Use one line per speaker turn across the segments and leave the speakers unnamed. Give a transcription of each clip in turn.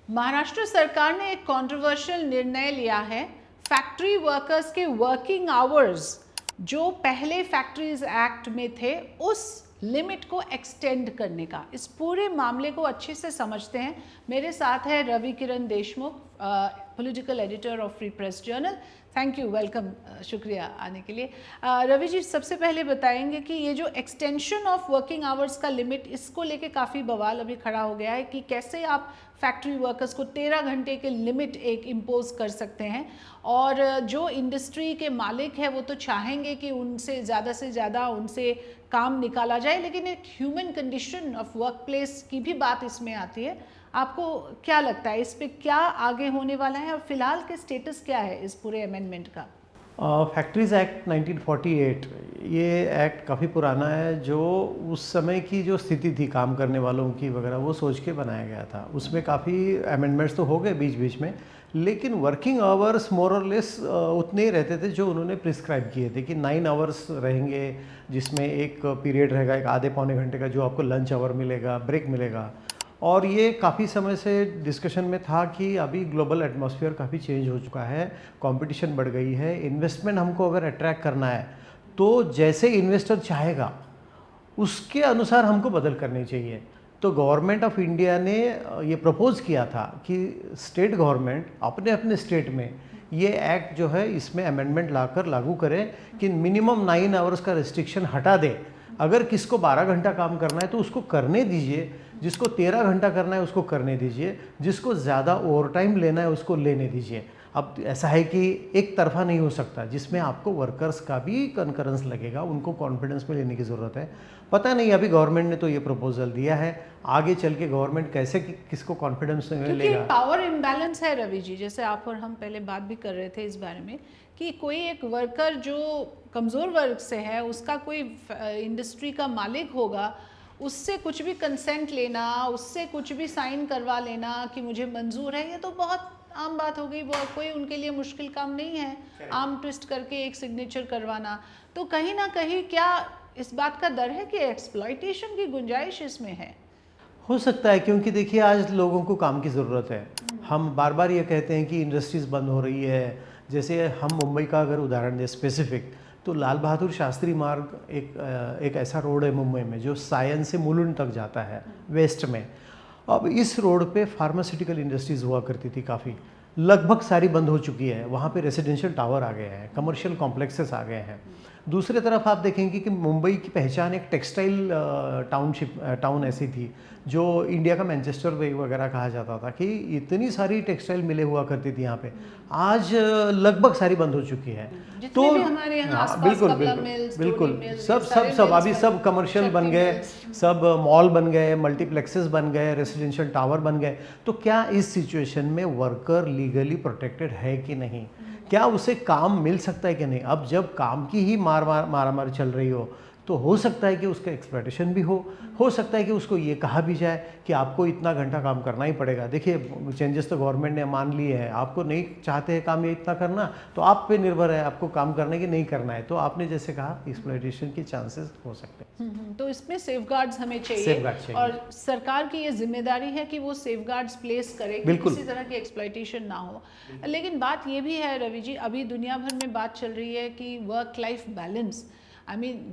महाराष्ट्र सरकार ने एक कंट्रोवर्शियल निर्णय लिया है। फैक्ट्री वर्कर्स के वर्किंग आवर्स जो पहले फैक्ट्रीज एक्ट में थे उस लिमिट को एक्सटेंड करने का। इस पूरे मामले को अच्छे से समझते हैं। मेरे साथ है Ravi Kiran Deshmukh, political editor of free press journal. Thank you, welcome, शुक्रिया आने के लिए। रवि जी, सबसे पहले बताएंगे कि ये जो एक्सटेंशन ऑफ वर्किंग आवर्स का लिमिट, इसको लेके काफ़ी बवाल अभी खड़ा हो गया है कि कैसे आप फैक्ट्री वर्कर्स को 13 घंटे के लिमिट एक इम्पोज कर सकते हैं, और जो इंडस्ट्री के मालिक है वो तो चाहेंगे कि उनसे ज़्यादा उनसे काम निकाला जाए, लेकिन एक human condition of work place की भी बात इसमें आती है। आपको क्या लगता है इस पे क्या आगे होने वाला है, और फिलहाल के स्टेटस क्या है इस पूरे अमेंडमेंट का?
फैक्ट्रीज एक्ट 1948 ये एक्ट काफ़ी पुराना है, जो उस समय की जो स्थिति थी काम करने वालों की वगैरह वो सोच के बनाया गया था। उसमें काफ़ी अमेंडमेंट्स तो हो गए बीच बीच में, लेकिन वर्किंग आवर्स मोर और लेस उतने ही रहते थे जो उन्होंने प्रिस्क्राइब किए थे कि 9 आवर्स रहेंगे, जिसमें एक पीरियड रहेगा एक आधे पौने घंटे का जो आपको लंच आवर मिलेगा, ब्रेक मिलेगा। और ये काफ़ी समय से डिस्कशन में था कि अभी ग्लोबल एटमॉस्फेयर काफ़ी चेंज हो चुका है, कंपटीशन बढ़ गई है, इन्वेस्टमेंट हमको अगर अट्रैक्ट करना है तो जैसे इन्वेस्टर चाहेगा उसके अनुसार हमको बदल करनी चाहिए। तो गवर्नमेंट ऑफ इंडिया ने ये प्रपोज किया था कि स्टेट गवर्नमेंट अपने अपने स्टेट में ये एक्ट जो है इसमें अमेंडमेंट लाकर लागू करें कि मिनिमम 9 आवर्स का रिस्ट्रिक्शन हटा दे। अगर किसको 12 घंटा काम करना है तो उसको करने दीजिए, जिसको 13 घंटा करना है उसको करने दीजिए, जिसको ज़्यादा ओवर टाइम लेना है उसको लेने दीजिए। अब ऐसा है कि एक तरफा नहीं हो सकता, जिसमें आपको वर्कर्स का भी कंकरेंस लगेगा, उनको कॉन्फिडेंस में लेने की ज़रूरत है। पता नहीं, अभी गवर्नमेंट ने तो ये प्रपोजल दिया है, आगे चल के गवर्नमेंट कैसे किसको कॉन्फिडेंस में लेगा।
क्योंकि पावर इम्बैलेंस है रवि जी, जैसे आप और हम पहले बात भी कर रहे थे इस बारे में कि कोई एक वर्कर जो कमज़ोर वर्ग से है, उसका कोई इंडस्ट्री का मालिक होगा, उससे कुछ भी कंसेंट लेना, उससे कुछ भी साइन करवा लेना कि मुझे मंजूर है, ये तो बहुत आम बात हो गई। वो कोई उनके लिए मुश्किल काम नहीं है, आर्म ट्विस्ट करके एक सिग्नेचर करवाना। तो कहीं ना कहीं क्या इस बात का डर है कि एक्सप्लॉइटेशन की गुंजाइश इसमें है?
हो सकता है, क्योंकि देखिए आज लोगों को काम की ज़रूरत है। हम बार बार ये कहते हैं कि इंडस्ट्रीज़ बंद हो रही है। जैसे हम मुंबई का अगर उदाहरण दें स्पेसिफिक, तो लाल बहादुर शास्त्री मार्ग एक ऐसा रोड है मुंबई में जो सायन से मुलुंड तक जाता है वेस्ट में। अब इस रोड पे फार्मास्यूटिकल इंडस्ट्रीज़ हुआ करती थी काफ़ी, लगभग सारी बंद हो चुकी है। वहाँ पे रेजिडेंशियल टावर आ गए हैं, कमर्शियल कॉम्प्लेक्सेस आ गए हैं। दूसरी तरफ आप देखेंगे कि मुंबई की पहचान एक टेक्सटाइल टाउन ऐसी थी जो इंडिया का मैनचेस्टर वगैरह कहा जाता था, कि इतनी सारी टेक्सटाइल मिलें हुआ करती थी यहाँ पे। आज लगभग सारी बंद हो चुकी है।
तो भी हमारे यहाँ आसपास
बिल्कुल
कपड़ा
बिल्कुल
मिल्स,
बिल्कुल
डोरी मिल्स,
सब अभी सब कमर्शियल बन गए, सब मॉल बन गए, मल्टीप्लेक्सेस बन गए, रेजिडेंशियल टावर बन गए। तो क्या इस सिचुएशन में वर्कर लीगली प्रोटेक्टेड है कि नहीं, क्या उसे काम मिल सकता है कि नहीं? अब जब काम की ही मारामारी चल रही हो हो सकता है कि उसका एक्सप्लॉयटेशन भी हो सकता है कि उसको ये कहा भी जाए कि आपको इतना घंटा काम करना ही पड़ेगा। देखिए चेंजेस तो गवर्नमेंट ने मान लिए हैं, आपको नहीं चाहते हैं काम ये इतना करना तो आप पे निर्भर है आपको काम करने की नहीं करना है। तो आपने जैसे कहा एक्सप्लॉयटेशन के चांसेस हो सकते हैं।
तो इसमें सेफगार्ड्स हमें चाहिए,
सेफगार्ड
और सरकार की ये जिम्मेदारी है कि वो सेफगार्ड्स प्लेस करे कि किसी तरह की एक्सप्लॉयटेशन ना हो। लेकिन बात ये भी है रवि जी, अभी दुनिया भर में बात चल रही है कि वर्क लाइफ बैलेंस।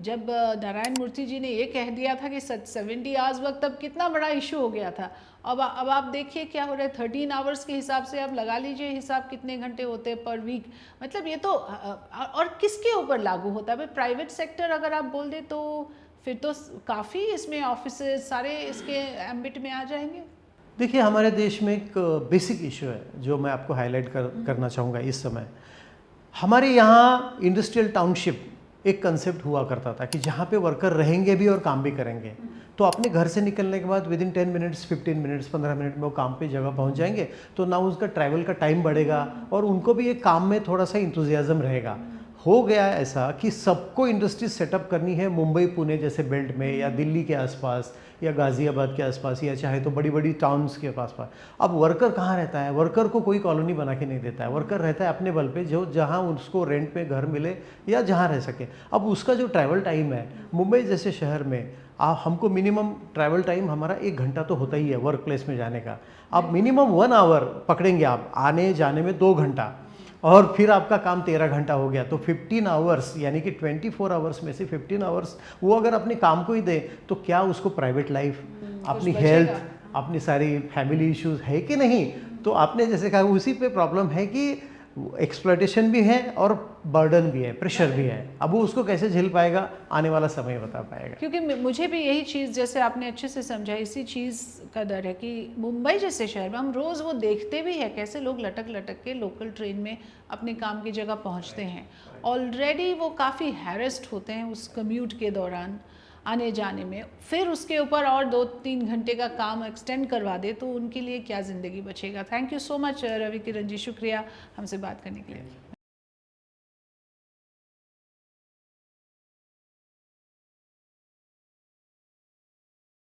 जब नारायण मूर्ति जी ने ये कह दिया था कि 70 आवर्स वर्क, तब कितना बड़ा इशू हो गया था। अब आप देखिए क्या हो रहा है। 13 आवर्स के हिसाब से आप लगा लीजिए हिसाब कितने घंटे होते हैं पर वीक। मतलब ये तो और किसके ऊपर लागू होता है भाई? प्राइवेट सेक्टर अगर आप बोल दें तो फिर तो काफ़ी इसमें ऑफिसेज सारे इसके एम्बिट में आ जाएंगे।
देखिए हमारे देश में एक बेसिक इशू है जो मैं आपको हाईलाइट करना चाहूँगा इस समय। हमारे यहाँ इंडस्ट्रियल टाउनशिप एक कंसेप्ट हुआ करता था कि जहाँ पे वर्कर रहेंगे भी और काम भी करेंगे। तो अपने घर से निकलने के बाद विदिन 10 मिनट्स 15 मिनट्स 15 मिनट में वो काम पे जगह पहुँच जाएंगे। तो ना उसका ट्रैवल का टाइम बढ़ेगा और उनको भी एक काम में थोड़ा सा इंथुजियाज्म रहेगा। हो गया ऐसा कि सबको इंडस्ट्री सेटअप करनी है मुंबई पुणे जैसे बेल्ट में, या दिल्ली के आसपास, या गाज़ियाबाद के आसपास, या चाहे तो बड़ी बड़ी टाउन्स के आसपास। अब वर्कर कहाँ रहता है? वर्कर को कोई कॉलोनी बना के नहीं देता है। वर्कर रहता है अपने बल पे, जो जहाँ उसको रेंट पे घर मिले या जहाँ रह सके। अब उसका जो ट्रैवल टाइम है मुंबई जैसे शहर में हमको मिनिमम ट्रैवल टाइम हमारा 1 घंटा तो होता ही है वर्क प्लेस में जाने का। अब मिनिमम 1 आवर पकड़ेंगे आप, आने जाने में 2 घंटा, और फिर आपका काम 13 घंटा हो गया, तो 15 आवर्स, यानी कि 24 आवर्स में से 15 आवर्स वो अगर अपने काम को ही दे तो क्या उसको प्राइवेट लाइफ, अपनी हेल्थ, अपनी सारी फैमिली इश्यूज है कि नहीं। तो आपने जैसे कहा उसी पे प्रॉब्लम है कि एक्सप्लॉयटेशन भी है और बर्डन भी है, प्रेशर भी है। अब वो उसको कैसे झेल पाएगा, आने वाला समय बता पाएगा।
क्योंकि मुझे भी यही चीज़, जैसे आपने अच्छे से समझा, इसी चीज़ का डर है कि मुंबई जैसे शहर में हम रोज़ वो देखते भी हैं कैसे लोग लटक लटक के लोकल ट्रेन में अपने काम की जगह पहुंचते हैं। ऑलरेडी वो काफ़ी हैरेस्ड होते हैं उस कम्यूट के दौरान आने जाने में, फिर उसके ऊपर और 2-3 घंटे का काम एक्सटेंड करवा दे तो उनके लिए क्या ज़िंदगी बचेगा। Thank you so much Ravi Kiran ji, शुक्रिया हमसे बात करने के लिए।